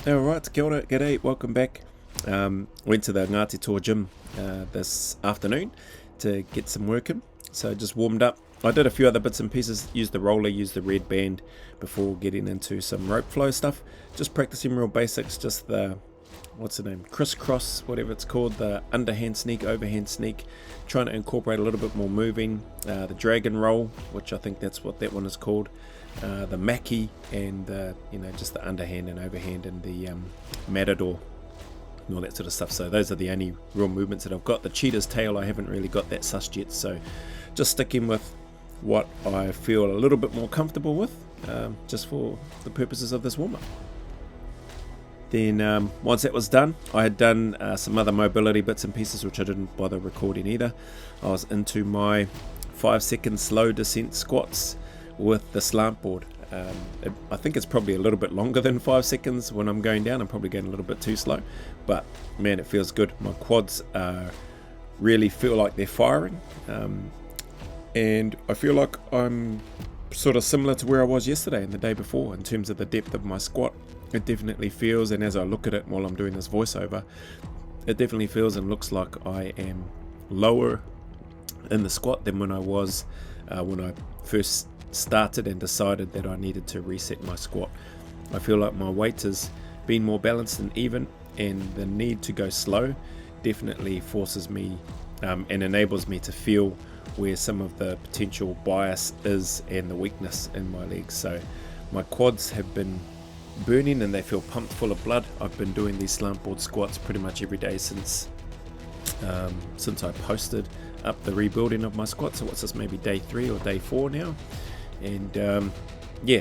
Alright, kia ora, g'day, welcome back. Went to the Ngāti Toa Gym this afternoon to get some work in, so just warmed up. I did a few other bits and pieces, used the roller, used the red band before getting into some rope flow stuff. Just practicing real basics, just the, what's the name, crisscross, whatever it's called, the underhand sneak, overhand sneak, trying to incorporate a little bit more moving, the dragon roll, which I think that's what that one is called, the maki, and just the underhand and overhand, and the matador and all that sort of stuff. So those are the only real movements that I've got. The cheetah's tail, I haven't really got that sussed yet, so just sticking with what I feel a little bit more comfortable with, just for the purposes of this warm-up. Then once that was done, I had done some other mobility bits and pieces which I didn't bother recording either. I was into my 5-second slow descent squats with the slant board. I think it's probably a little bit longer than 5 seconds when I'm going down. I'm probably going a little bit too slow, but man, it feels good. My quads really feel like they're firing, and I feel like I'm sort of similar to where I was yesterday and the day before in terms of the depth of my squat. It definitely feels, and as I look at it while I'm doing this voiceover, it definitely feels and looks like I am lower in the squat than when I was when I first started and decided that I needed to reset my squat. I feel like my weight has been more balanced and even, and the need to go slow definitely forces me and enables me to feel where some of the potential bias is and the weakness in my legs. So my quads have been burning and they feel pumped full of blood. I've been doing these slant board squats pretty much every day since I posted up the rebuilding of my squat. So what's this, maybe day 3 or day 4 now? And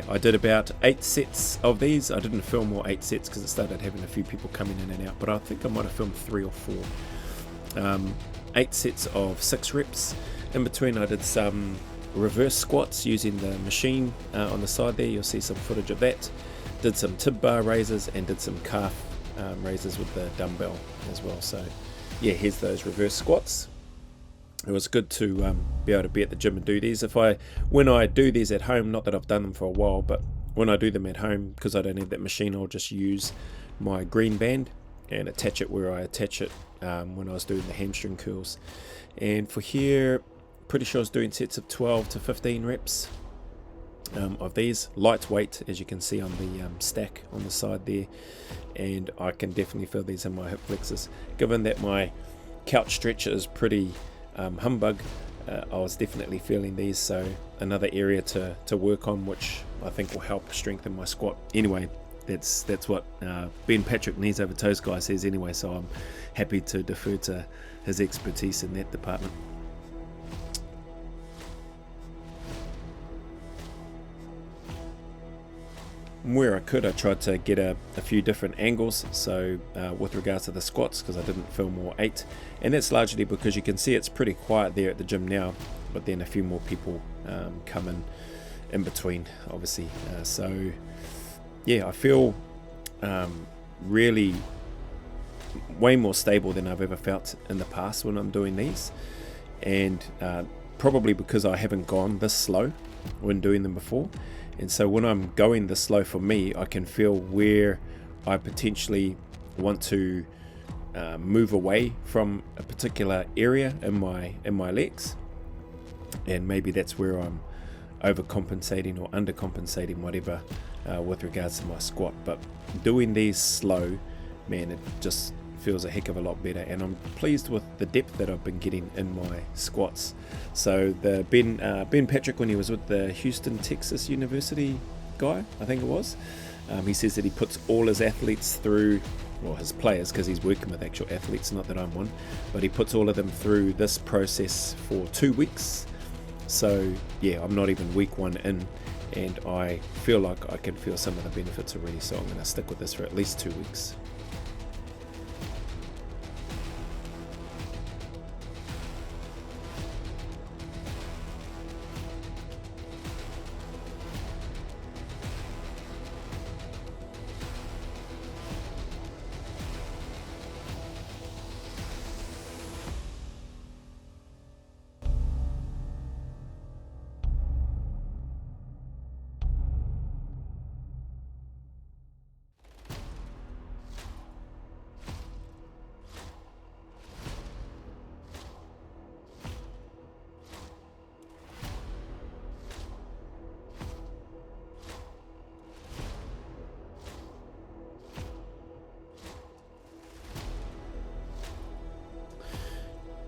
I did about 8 sets of these. I didn't film all 8 sets because it started having a few people coming in and out, but I think I might have filmed 3 or 4. 8 sets of 6 reps. In between I did some reverse squats using the machine on the side there. You'll see some footage of that. Did some tib bar raises and did some calf raises with the dumbbell as well. So yeah, here's those reverse squats. It was good to be able to be at the gym and do these. When I do these at home, not that I've done them for a while, but when I do them at home, because I don't have that machine, I'll just use my green band and attach it where I attach it when I was doing the hamstring curls. And for here, pretty sure I was doing sets of 12 to 15 reps of these. Lightweight, as you can see on the stack on the side there, and I can definitely feel these in my hip flexors. Given that my couch stretcher is pretty humbug, I was definitely feeling these, so another area to work on, which I think will help strengthen my squat. Anyway, that's what Ben Patrick, Knees Over Toes guy says anyway, so I'm happy to defer to his expertise in that department. Where I could, I tried to get a few different angles, so with regards to the squats, because I didn't film all 8, and that's largely because you can see it's pretty quiet there at the gym now, but then a few more people come in between, obviously. So yeah, I feel really way more stable than I've ever felt in the past when I'm doing these, and probably because I haven't gone this slow when doing them before. And so when I'm going this slow, for me, I can feel where I potentially want to move away from a particular area in my legs, and maybe that's where I'm overcompensating or undercompensating, whatever, with regards to my squat. But doing these slow, man, it just feels a heck of a lot better, and I'm pleased with the depth that I've been getting in my squats. So the Ben Patrick, when he was with the Houston, Texas University guy, I think it was, he says that he puts all his athletes through, well, his players, because he's working with actual athletes, not that I'm one, but he puts all of them through this process for 2 weeks. So yeah, I'm not even week 1 in, and I feel like I can feel some of the benefits already, so I'm going to stick with this for at least 2 weeks.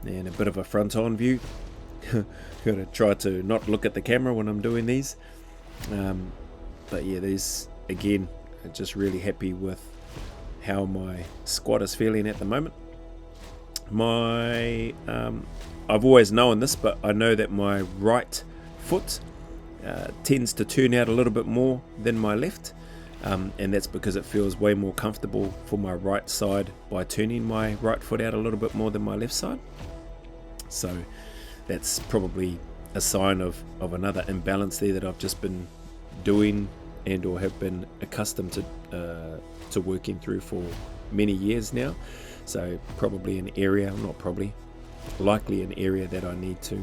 and a bit of a front on view. Gotta try to not look at the camera when I'm doing these. But yeah, these again, just really happy with how my squat is feeling at the moment. I've always known this, but I know that my right foot tends to turn out a little bit more than my left, and that's because it feels way more comfortable for my right side by turning my right foot out a little bit more than my left side. So that's probably a sign of another imbalance there that I've just been doing and or have been accustomed to working through for many years now. So probably an area, not probably, likely an area that I need to,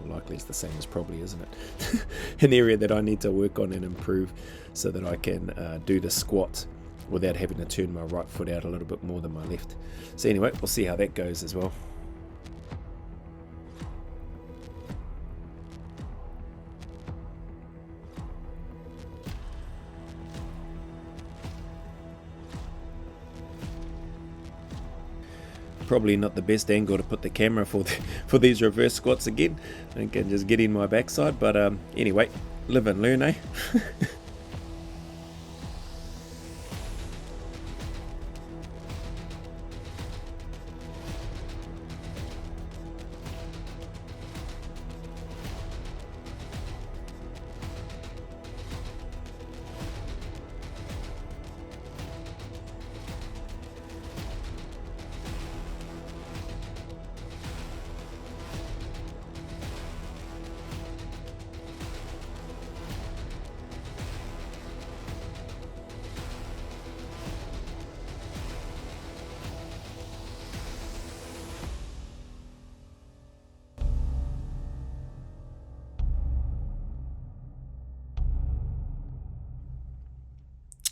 likely is the same as probably, isn't it? An area that I need to work on and improve so that I can do the squat without having to turn my right foot out a little bit more than my left. So anyway, we'll see how that goes as well. Probably not the best angle to put the camera for these reverse squats again. I can just get in my backside, but anyway, live and learn, eh?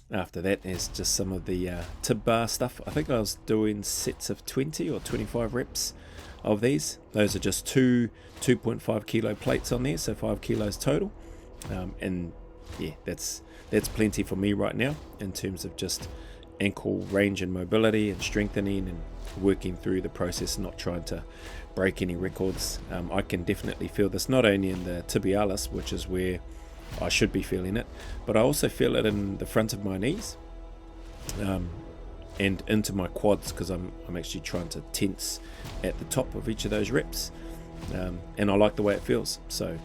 After that is just some of the tib bar stuff. I think I was doing sets of 20 or 25 reps of these. Those are just two 2.5 kilo plates on there, so 5 kilos total. And yeah, that's plenty for me right now in terms of just ankle range and mobility and strengthening and working through the process, not trying to break any records. I can definitely feel this not only in the tibialis, which is where I should be feeling it, but I also feel it in the front of my knees and into my quads, because I'm actually trying to tense at the top of each of those reps, and I like the way it feels, so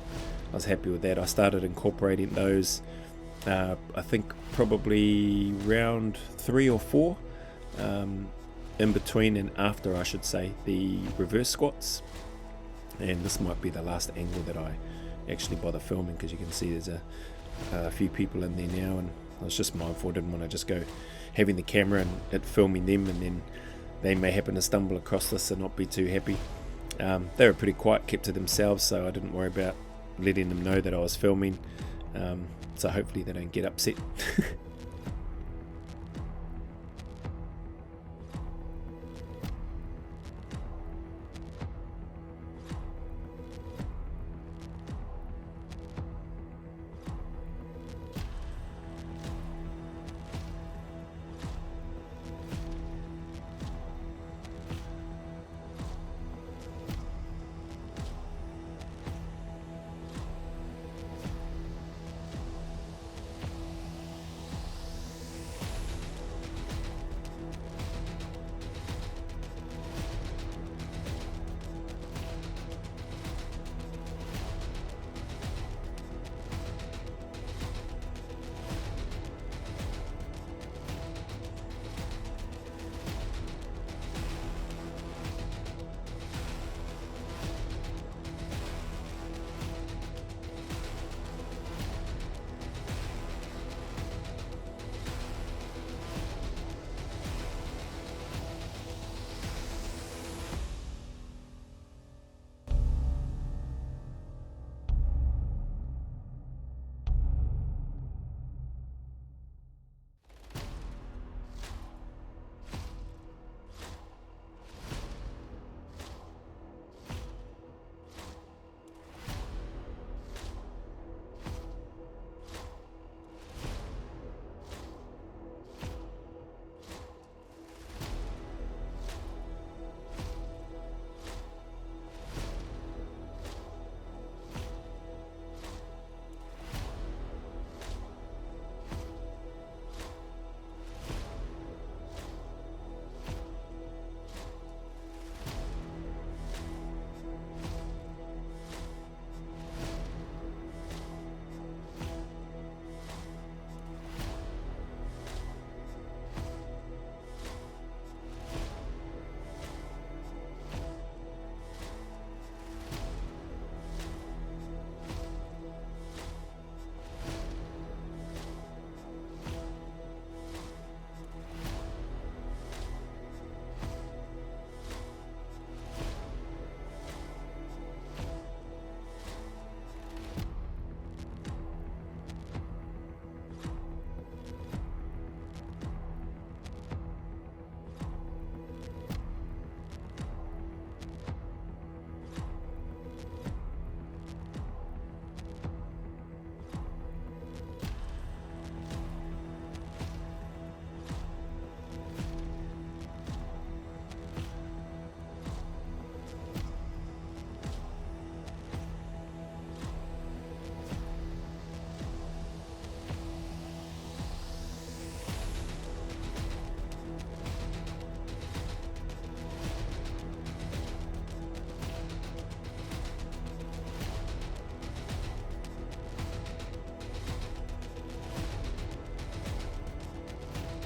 I was happy with that. I started incorporating those I think probably round 3 or 4, in between and after, I should say, the reverse squats. And this might be the last angle that I actually bother filming, because you can see there's a few people in there now, and I was just mindful, I didn't want to just go having the camera and it filming them, and then they may happen to stumble across this and not be too happy. They were pretty quiet, kept to themselves, so I didn't worry about letting them know that I was filming, so hopefully they don't get upset.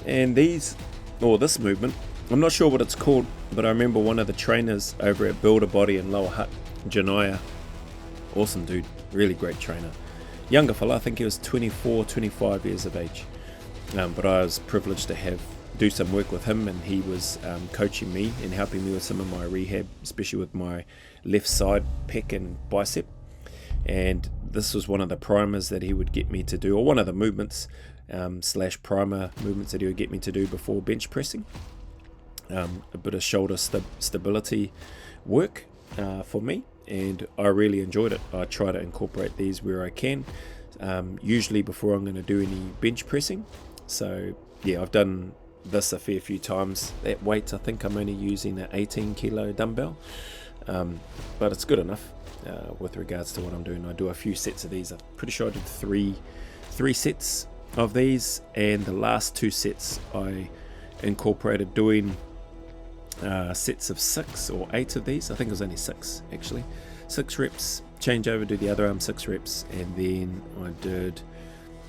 And this movement, I'm not sure what it's called, but I remember one of the trainers over at Build a Body in Lower Hutt, Janaya, awesome dude, really great trainer, younger fella, I think he was 24, 25 years of age, but I was privileged to do some work with him, and he was coaching me and helping me with some of my rehab, especially with my left side pec and bicep. And this was one of the primers that he would get me to do, or one of the movements slash primer movements that he would get me to do before bench pressing. A bit of shoulder stability work for me, and I really enjoyed it. I try to incorporate these where I can, usually before I'm going to do any bench pressing. So yeah, I've done this a fair few times. That weight, I think I'm only using an 18 kilo dumbbell, but it's good enough with regards to what I'm doing. I do a few sets of these. I'm pretty sure I did three sets of these, and the last 2 sets I incorporated doing sets of 6 or 8 of these. I think it was only 6 actually. 6 reps, change over to the other arm, 6 reps, and then I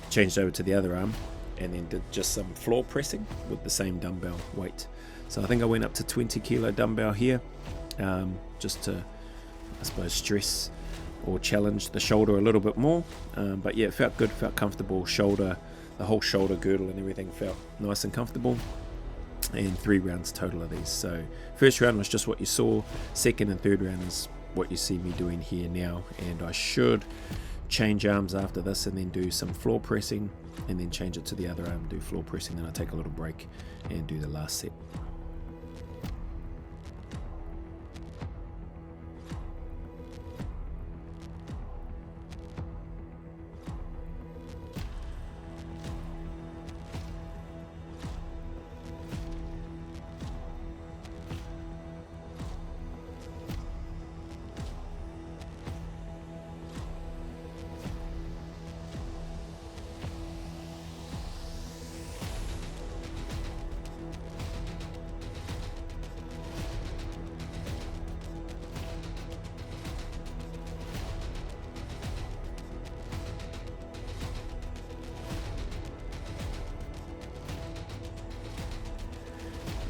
changed over to the other arm, and then did just some floor pressing with the same dumbbell weight. So I think I went up to 20 kilo dumbbell here, just to, I suppose, stress or challenge the shoulder a little bit more. But yeah, it felt good, felt comfortable. The whole shoulder girdle and everything felt nice and comfortable. And 3 rounds total of these. So first round was just what you saw. Second and third round is what you see me doing here now. And I should change arms after this and then do some floor pressing, and then change it to the other arm, do floor pressing, then I take a little break and do the last set.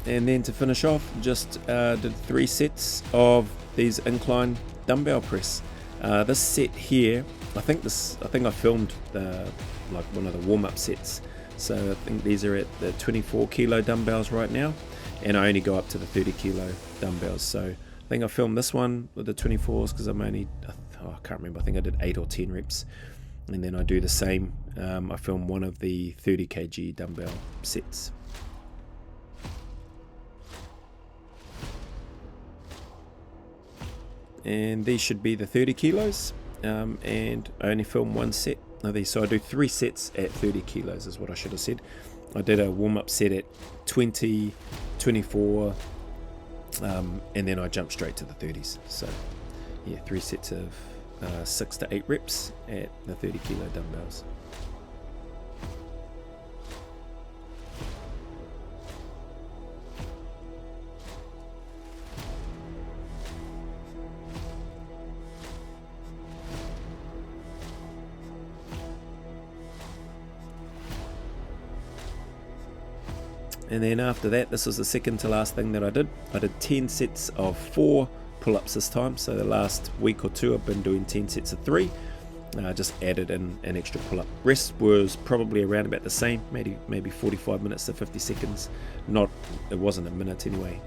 And then to finish off, just did 3 sets of these incline dumbbell press. This set here, I think I filmed like one of the warm-up sets. So I think these are at the 24 kilo dumbbells right now, and I only go up to the 30 kilo dumbbells. So I think I filmed this one with the 24s because I'm only, I can't remember, I think I did 8 or 10 reps. And then I do the same. I film one of the 30 kg dumbbell sets. And these should be the 30 kilos, and I only film 1 set of these, so I do 3 sets at 30 kilos is what I should have said. I did a warm-up set at 20, 24, and then I jumped straight to the 30s. So yeah, 3 sets of 6 to 8 reps at the 30 kilo dumbbells. And then after that, this was the second to last thing that I did. I did 10 sets of 4 pull-ups this time. So the last week or 2 I've been doing 10 sets of 3. Just added in an extra pull-up. Rest was probably around about the same, maybe 45 minutes to 50 seconds. It wasn't a minute anyway.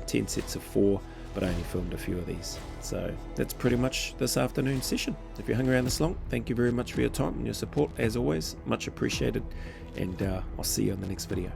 10 sets of 4, but I only filmed a few of these. So that's pretty much this afternoon session. If you hung around this long, thank you very much for your time and your support. As always, much appreciated, and I'll see you on the next video.